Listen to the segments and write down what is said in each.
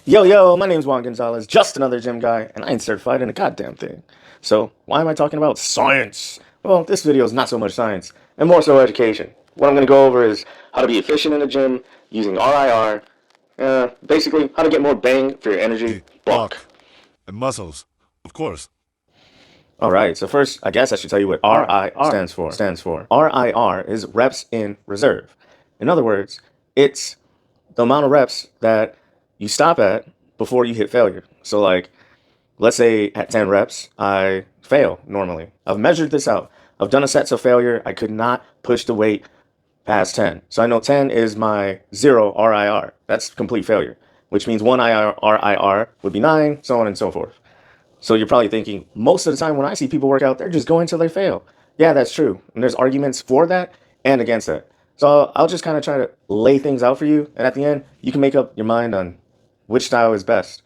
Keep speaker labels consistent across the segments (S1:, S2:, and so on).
S1: Yo, my name's Juan Gonzalez, just another gym guy, and I ain't certified in a goddamn thing. So, why am I talking about science? Well, this video is not so much science, and more so education. What I'm going to go over is how to be efficient in the gym using RIR, basically, how to get more bang for your energy buck.
S2: Buck. And muscles, of course.
S1: Alright, so first, I guess I should tell you what RIR stands for. RIR is reps in reserve. In other words, it's the amount of reps that you stop at before you hit failure. So, like, let's say at 10 reps, I fail normally. I've measured this out. I've done a set of failure. I could not push the weight past 10. So I know 10 is my 0 RIR. That's complete failure, which means 1 RIR would be 9, so on and so forth. So you're probably thinking, most of the time when I see people work out, they're just going until they fail. Yeah, that's true. And there's arguments for that and against that. So I'll just kind of try to lay things out for you. And at the end, you can make up your mind on which style is best.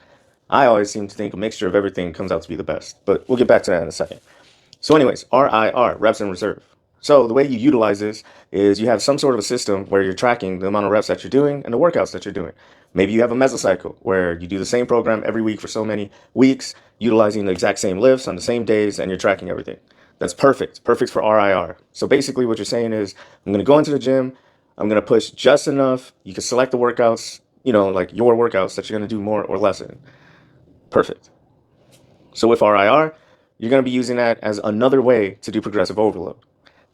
S1: I always seem to think a mixture of everything comes out to be the best. But we'll get back to that in a second. So anyways, RIR, reps in reserve. So the way you utilize this is you have some sort of a system where you're tracking the amount of reps that you're doing and the workouts that you're doing. Maybe you have a mesocycle where you do the same program every week for so many weeks, utilizing the exact same lifts on the same days, and you're tracking everything. That's perfect. Perfect for RIR. So basically what you're saying is, I'm going to go into the gym, I'm going to push just enough. You can select the workouts, like your workouts that you're going to do more or less in. Perfect. So with RIR, you're going to be using that as another way to do progressive overload.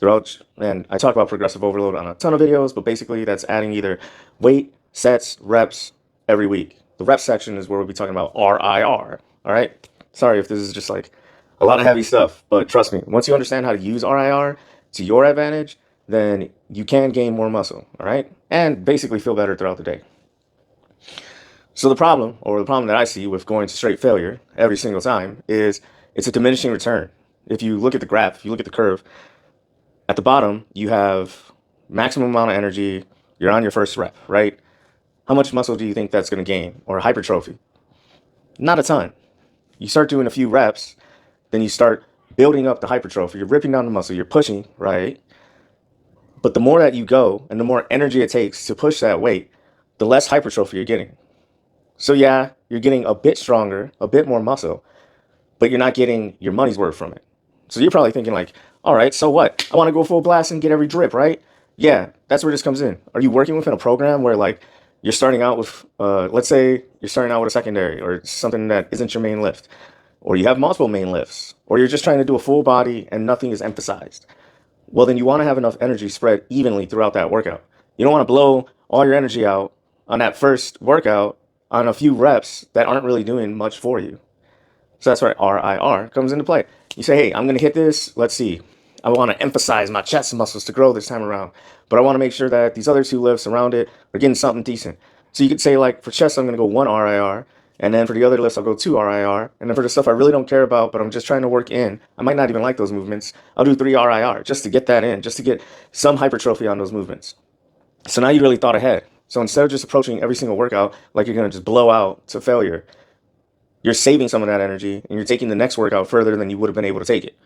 S1: And I talk about progressive overload on a ton of videos, but basically that's adding either weight, sets, reps every week. The rep section is where we'll be talking about RIR. All right. Sorry if this is just like a lot of heavy stuff, but trust me, once you understand how to use RIR to your advantage, then you can gain more muscle. All right. And basically feel better throughout the day. So the problem that I see with going to straight failure every single time is it's a diminishing return. If you look at the graph, if you look at the curve, at the bottom, you have maximum amount of energy. You're on your first rep, right? How much muscle do you think that's going to gain? Or hypertrophy? Not a ton. You start doing a few reps, then you start building up the hypertrophy. You're ripping down the muscle. You're pushing, right? But the more that you go and the more energy it takes to push that weight, the less hypertrophy you're getting. So yeah, you're getting a bit stronger, a bit more muscle, but you're not getting your money's worth from it. So you're probably thinking like, all right, so what? I want to go full blast and get every drip, right? Yeah, that's where this comes in. Are you working within a program where like you're starting out with, let's say you're starting out with a secondary or something that isn't your main lift, or you have multiple main lifts, or you're just trying to do a full body and nothing is emphasized? Well, then you want to have enough energy spread evenly throughout that workout. You don't want to blow all your energy out on that first workout on a few reps that aren't really doing much for you. So that's where RIR comes into play. You say, hey, I'm going to hit this. Let's see. I want to emphasize my chest muscles to grow this time around, but I want to make sure that these other two lifts around it are getting something decent. So you could say, like, for chest, I'm going to go 1 RIR, and then for the other lifts, I'll go 2 RIR, and then for the stuff I really don't care about, but I'm just trying to work in, I might not even like those movements, I'll do 3 RIR just to get that in, just to get some hypertrophy on those movements. So now you really thought ahead. So instead of just approaching every single workout like you're going to just blow out to failure, you're saving some of that energy and you're taking the next workout further than you would have been able to take it.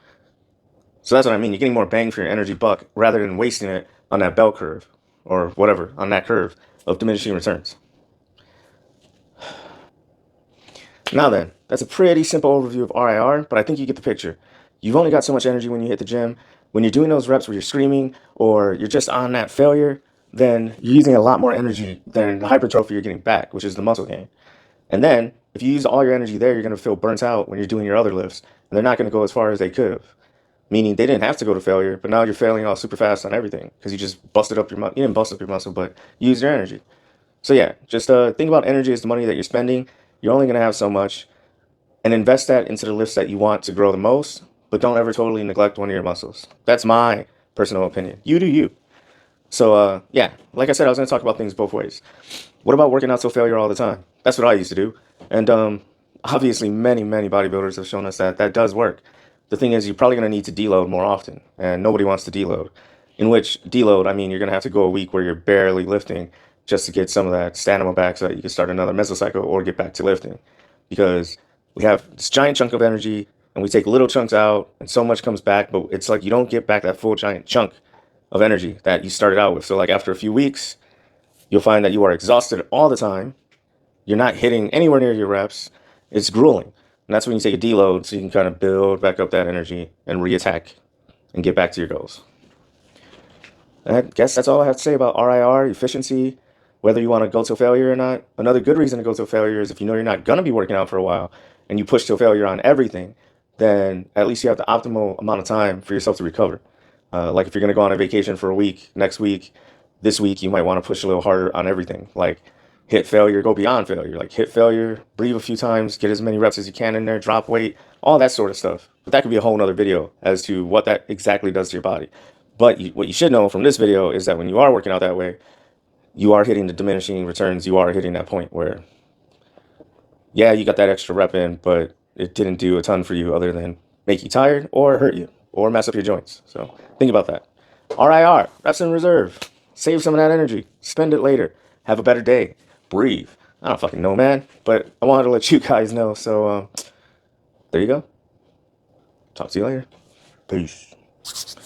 S1: So that's what I mean. You're getting more bang for your energy buck rather than wasting it on that bell curve or whatever, on that curve of diminishing returns. Now then, that's a pretty simple overview of RIR, but I think you get the picture. You've only got so much energy when you hit the gym. When you're doing those reps where you're screaming or you're just on that failure, then you're using a lot more energy than the hypertrophy you're getting back, which is the muscle gain. And then if you use all your energy there, you're going to feel burnt out when you're doing your other lifts, and they're not going to go as far as they could have. Meaning they didn't have to go to failure, but now you're failing all super fast on everything because you just busted up your muscle. You didn't bust up your muscle, but you used your energy. So yeah, just think about energy as the money that you're spending. You're only going to have so much, and invest that into the lifts that you want to grow the most, but don't ever totally neglect one of your muscles. That's my personal opinion. You do you. So yeah, like I said, I was going to talk about things both ways. What about working out till failure all the time? That's what I used to do. And obviously many bodybuilders have shown us that that does work. The thing is, you're probably going to need to deload more often, and nobody wants to deload. In which deload, I mean, you're going to have to go a week where you're barely lifting just to get some of that stamina back so that you can start another mesocycle or get back to lifting. Because we have this giant chunk of energy, and we take little chunks out, and so much comes back, but it's like you don't get back that full giant chunk of energy that you started out with. So like after a few weeks, you'll find that you are exhausted all the time, you're not hitting anywhere near your reps. It's grueling. And that's when you take a deload so you can kind of build back up that energy and reattack and get back to your goals. I guess that's all I have to say about RIR, efficiency, whether you want to go to failure or not. Another good reason to go to failure is if you know you're not going to be working out for a while and you push to failure on everything, then at least you have the optimal amount of time for yourself to recover. Like if you're going to go on a vacation for a week, next week, this week, you might want to push a little harder on everything. Like hit failure, go beyond failure. Like hit failure, breathe a few times, get as many reps as you can in there, drop weight, all that sort of stuff. But that could be a whole nother video as to what that exactly does to your body. But what you should know from this video is that when you are working out that way, you are hitting the diminishing returns. You are hitting that point where, yeah, you got that extra rep in, but it didn't do a ton for you other than make you tired or hurt you or mess up your joints. So think about that. RIR, reps in reserve. Save some of that energy. Spend it later. Have a better day. Breathe. I don't fucking know, man. But I wanted to let you guys know. So there you go. Talk to you later. Peace.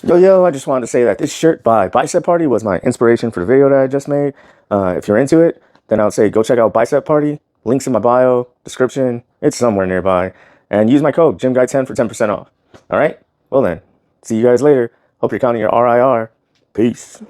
S1: Yo, I just wanted to say that this shirt by Bicep Party was my inspiration for the video that I just made. If you're into it, then I would say go check out Bicep Party. Links in my bio, description. It's somewhere nearby. And use my code, GymGuy10 for 10% off. All right? Well then, see you guys later. Hope you're counting your RIR. Peace.